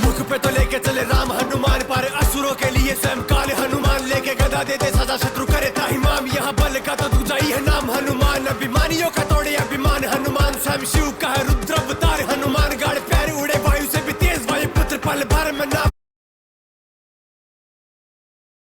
मुख पे तो लेके चले राम हनुमान, पर असुरों के लिए स्वयं काले हनुमान। लेके गदा देते सदा शत्रु करे ताहिमाम, यहाँ बल का तो दूजा ही है नाम हनुमान। अभिमानियों का तोड़े अभिमान हनुमान, स्वयं शिव का है रुद्र अवतार हनुमान। गाड़ पैर उड़े वायु से भी तेज, वायु पुत्र पल भर में नाम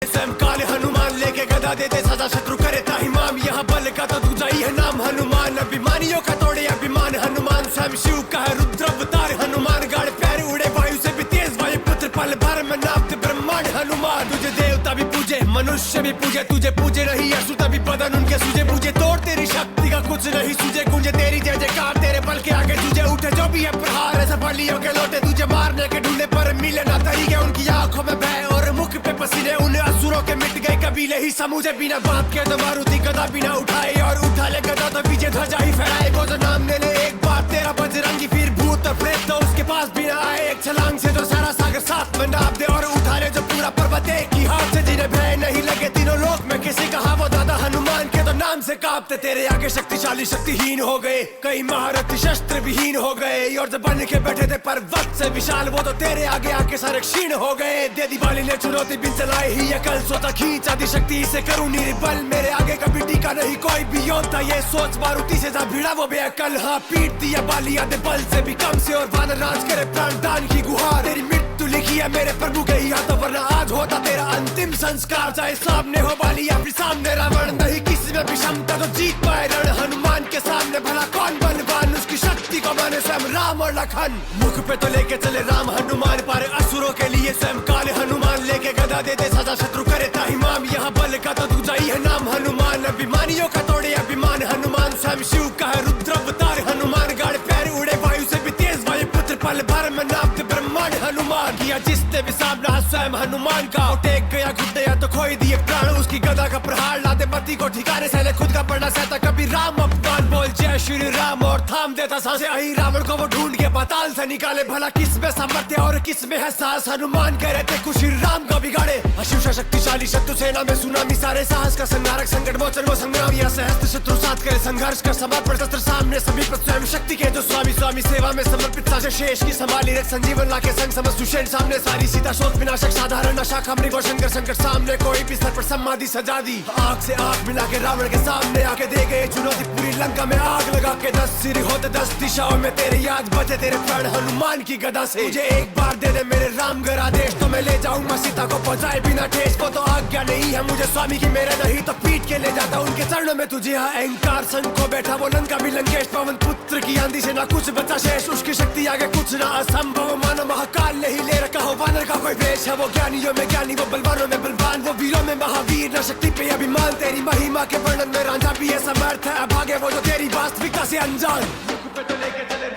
स्वयं काले हनुमान। लेके गदा देते सदा शत्रु करे ताहिमाम, यहाँ बल का तो दूजा ही है नाम हनुमान। अभिमानियों का तोड़े अभिमान हनुमान, स्वयं शिव का है रुद्र अवतार हनुमान। गाड़ पैर उड़े वायु से भी तेज, वायु पुत्र पल भर में नाम ब्रह्मांड हनुमान। तुझे देवता भी पूजे मनुष्य भी पूजे, तुझे पूजे नहीं असुर तभी बदन उनके सूझे पूजे। तोड़ तेरी शक्ति का कुछ नहीं सूझे, गूंजे तेरी जय जयकार, तेरे बल के आगे तुझे उठे जो भी है प्रहार। ऐसा बलियों के लौटे तुझे मारने के ढूंढे, पर मिले ना तरीके। उनकी आंखों में भय और मुख पे पसीने, उन असुरों के मिट गए कबीले ही समूचे। बिना बात के तो मारुति गदा बिना उठाए, और उठा ले गदा तो पीछे ध्वजा ही फहराए। वो जो नाम ले ले एक बार तेरा बजरंगी, फिर भूत और प्रेत तो उसके पास बिना आए। एक छलांग से जो सारा सागर साथ में नाप दे, और उठा ले जो पूरा पर्वत एक ही हाथ से। जिन्हें भय नहीं लगे तीनों लोक में किसी कहा, वो दादा हनुमान के तो नाम से कांपते। तेरे आगे शक्तिशाली शक्तिहीन हो गए, कई महारथी शस्त्र विहीन हो गए। और जब बन के बैठे थे पर्वत से विशाल, वो तो तेरे आगे आके सारे क्षीण हो गए। दे दी बाली ने चुनौती बिन चलाए ही अकल, सोचा खींच आदि शक्ति से करूं निर्बल। मेरे आगे कभी टीका नहीं कोई भी योद्धा, ये सोच मारुति से जा भिड़ा वो बेअकल। हाँ पीट दिया बाली आधे बल से भी कम से, और वानर राज करे प्राण दान की गुहार। तेरी मृत्यु लिखी है मेरे प्रभु के ही हाथों, वरना आज होता तेरा अंतिम संस्कार। चाहे सामने हो बाली या फिर सामने रावण, नहीं किसी में भी क्षमता तो जीत पाए रण। हनुमान के सामने भला कौन बलवान, उसकी शक्ति को माने स्वयं राम और लखन। मुख पे तो लेके चले राम हनुमान, पर असुरों के लिए स्वयं काले हनुमान। लेके गदा देते सदा शत्रु करे ताहिमाम, यहाँ बल का तो दूजा ही है नाम हनुमान। अभिमानियों का तोड़े अभिमान हनुमान, स्वयं शिव का है रुद्र अवतार हनुमान। गाड़ पैर उड़े वायु से भी तेज, वायु पुत्र पल भर में नाम ब्रह्मांड हनुमान। किया जिसने भी सामना स्वयं हनुमान का, टेक गया घुटने या तो खोई दिए प्राण। उसकी गदा का प्रहार लाते पति को ठिकाने से, खुद का पढ़ना सहता कभी राम अपमान। बोल जय श्री राम और थाम देता सांसें, अही रावण को वो ढूंढ के पाताल से निकाले। भला किस में सामर्थ्य और किस में है साहस, हनुमान कह रहे थे कुछ श्री राम का बिगाड़े। अशिव शक्तिशाली शत्रु सेना में सुनामी, सारे साहस का संहारक संकट मोचन वो संग्राम। या सहस्त्र शत्रु साथ करे संघर्ष कर समर्पण, शस्त्र सामने सभी पर स्वयं शक्ति के जो स्वामी। स्वामी सेवा में समर्पित साशे शेष की संभाली, रख संजीवन लाके संग समझ सुषेण सामने सारी। सीता शोक विनाशक साधारण शाखा मृग और शंकर संकट सामने, कोई भी सर पर समाधि सजा दी। आंख से आंख मिला के रावण के सामने आके दे गए चुनौती, पूरी लंका में आग लगा के 10 सिर होते 10 दिशाओं में। तेरे याद बचे तेरे प्राण हनुमान की गदा से। मुझे एक बार दे दे मेरे राम घर आदेश, तो मैं ले जाऊंगा सीता को पहुंचाए बिना ठेस। वो तो आज्ञा नहीं है मुझे स्वामी की, मेरे नहीं तो पीट के ले जाता उनके चरणों में तुझे। यहाँ अहंकार संग को बैठा वो लंका भी लंकेश, पवन पुत्र की आंधी से ना कुछ बचा शेष। उसकी शक्ति आगे कुछ ना असंभव मानो, महाकाल नहीं ले रखा हो वानर का कोई वेश है। वो ज्ञानियों में ज्ञानी, वो बलवानों में बलवान, वो वीरों में महावीर, न शक्ति पे अभिमान। तेरी महिमा के वर्णन में रांझा भी है समर्थ है, अभागे वो जो तेरी वास्तविकता से अनजान। मुख पे तो लेके चले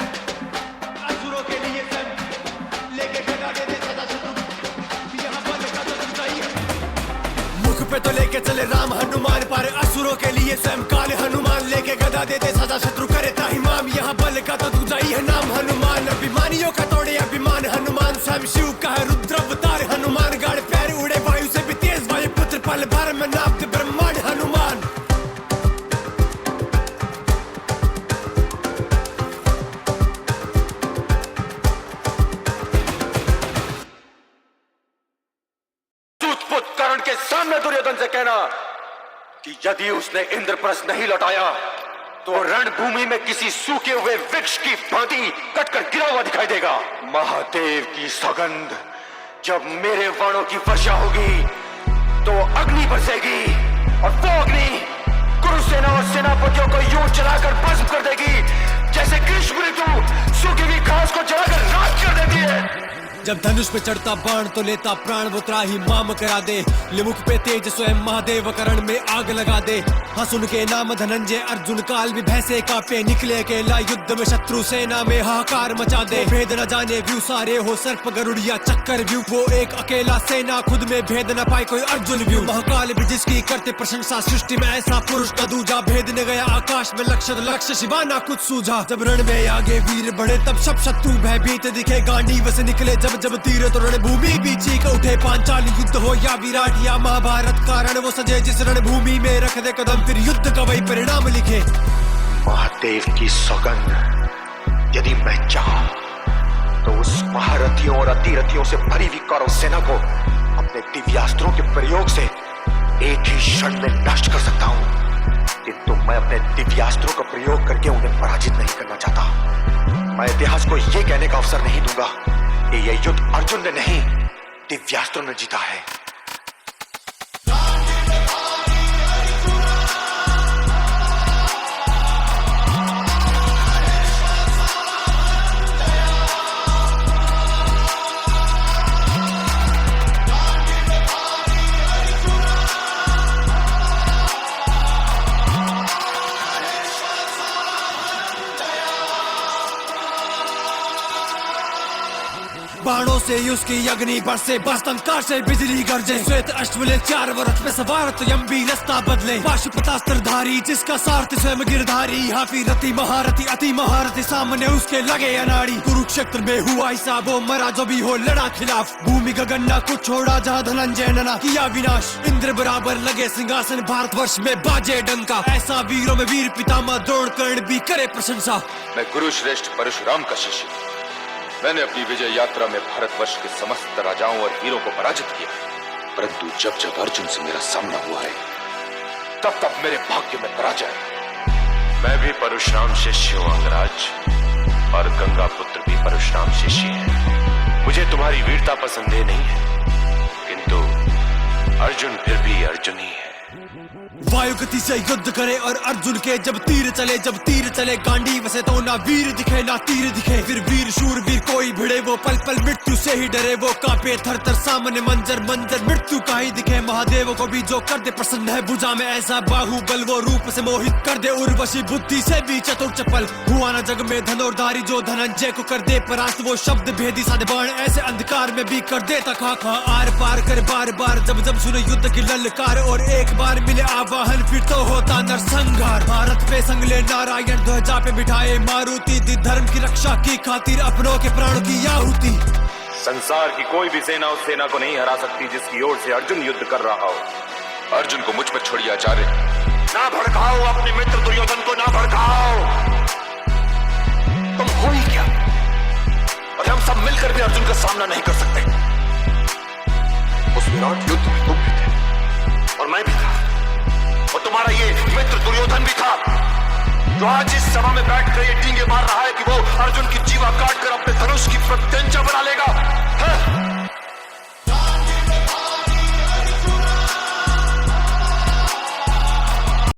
असुरों के लिए लेके गदा देते सदा शत्रु, यहाँ बल का तो दूजा ही है। मुख पे तो लेके चले राम हनुमान, पर असुरों के लिए स्वयं काले हनुमान। लेके गदा देते सदा शत्रु करे ताहिमाम, यहाँ बल का तो दूजा ही है नाम हनुमान। अभिमानियों का तोड़े अभिमान हनुमान, स्वयं शिव का है रुद्र अवतार हनुमान। गाड़ पैर उड़े वायु से भी तेज, वायु पुत्र पल भर में नाम ब्रह्मांड हनुमान। कर्ण के सामने दुर्योधन से कहना कि यदि उसने इंद्रप्रस्थ नहीं लौटाया तो रणभूमि में किसी सूखे हुए वृक्ष की भांति कटकर गिरा हुआ दिखाई देगा। महादेव की सौगंध, जब मेरे वाणों की वर्षा होगी तो अग्नि बरसेगी, और वो अग्नि कुरुसेना और सेनापतियों को यूं जलाकर भस्म कर देगी जैसे ग्रीष्म ऋतु सूखी हुई घास को जलाकर राख कर देती है। जब धनुष पे चढ़ता बाण तो लेता प्राण वो त्राही माम करा दे। लिमुख पे तेज स्वयं महादेव करण में आग लगा दे। हाँ सुन के नाम धनंजय अर्जुन काल भी भैंसे कांपे, निकले अकेला युद्ध में शत्रु सेना में हाहाकार मचा दे। भेद न जाने व्यू सारे हो सर्प गरुड़िया चक्कर व्यू, वो एक अकेला सेना खुद में भेद न पाए कोई अर्जुन व्यू। महाकाल भी जिसकी करते प्रशंसा, सृष्टि में ऐसा पुरुष का दूजा। भेद ने गया आकाश में लक्ष्य शिवाना कुछ सूझा। जब रण में आगे वीर बढ़े तब सब शत्रु भयभीत दिखे। गांडीव से निकले जब तीर तो रणभूमि भी चीख उठे। पांचाली युद्ध हो या विराट या महाभारत का रण वो सजे जिस रणभूमि में रख दे कदम, फिर युद्ध का वही परिणाम लिखे। महादेव की सौगंध, यदि मैं चाहूं तो उस महारथियों और अतिरथियों से भरी हुई कौरव सेना को अपने दिव्यास्त्रों के प्रयोग से एक ही क्षण में नष्ट कर सकता हूं, किंतु मैं अपने दिव्यास्त्रों का प्रयोग करके उन्हें पराजित नहीं करना चाहता। मैं इतिहास को यह कहने का अवसर नहीं दूंगा कि यह युद्ध अर्जुन ने नहीं, दिव्यास्त्रों ने जीता है। बाणों से उसकी अग्नि बरसे, बस्तंकार से बिजली गरजे, श्वेत अश्वले 4 रथ में सवार तो यम्बी रास्ता बदले, पाशुपतास्त्रधारी जिसका सारथी स्वयं गिरधारी, हाफी रति महारथी अति महारथी सामने उसके लगे अनाड़ी। कुरुक्षेत्र में हुआ हिसाब, वो मरा जो भी हो लड़ा खिलाफ, भूमि गगन ना कुछ छोड़ा जहाँ धनंजय ने ना किया विनाश, इंद्र बराबर लगे सिंहासन भारतवर्ष में बाजे डंका, ऐसा वीरों में वीर पितामह द्रोण कर्ण भी करे प्रशंसा। मैं गुरु श्रेष्ठ परशुराम का शिष्य, मैंने अपनी विजय यात्रा में भारतवर्ष के समस्त राजाओं और वीरों को पराजित किया, परंतु जब जब अर्जुन से मेरा सामना हुआ है तब तब मेरे भाग्य में पराजय। मैं भी परशुराम शिष्य हूं अंगराज, और गंगा पुत्र भी परशुराम शिष्य है। मुझे तुम्हारी वीरता पसंद नहीं है, किंतु अर्जुन फिर भी अर्जुन ही है। वायु गति से युद्ध करे और अर्जुन के जब तीर चले गांडीव से तो ना वीर दिखे ना तीर दिखे, फिर वीर शूर वीर कोई भिड़े, वो पल पल मृत्यु से ही डरे, वो कांपे थर थर सामने मंजर मृत्यु का ही दिखे। महादेव को भी जो कर दे प्रसन्न है, भुजा में ऐसा बाहुबल, वो रूप से मोहित कर दे उर्वशी, बुद्धि से भी चतुर चपल, हुआ ना जग में धनुर्धारी जो धनंजय को कर दे परास्त, वो शब्द भेदी साधे बाण ऐसे अंधकार में भी कर देता खा आर पार कर बार बार, जब जब सुने युद्ध की ललकार और एक बार मिले आवाहन फिर तो होता नरसंहार। भारत पे संगले नारायण ध्वजा पे बिठाए मारुति, दी धर्म की रक्षा की खातिर अपनों के प्राणों की आहुति। संसार की कोई भी सेना उस सेना को नहीं हरा सकती जिसकी ओर से अर्जुन युद्ध कर रहा हो। अर्जुन को मुझ पर छोड़िए आचार्य, ना भड़काओ अपने मित्र दुर्योधन को, ना भड़काओ। तुम हो ही क्या, और हम सब मिलकर भी अर्जुन का सामना नहीं कर सकते। उस विराट युद्ध में तुम भी थे और मैं भी था, और तुम्हारा ये मित्र दुर्योधन भी था, जो आज इस सभा में बैठकर ये डींगे मार रहा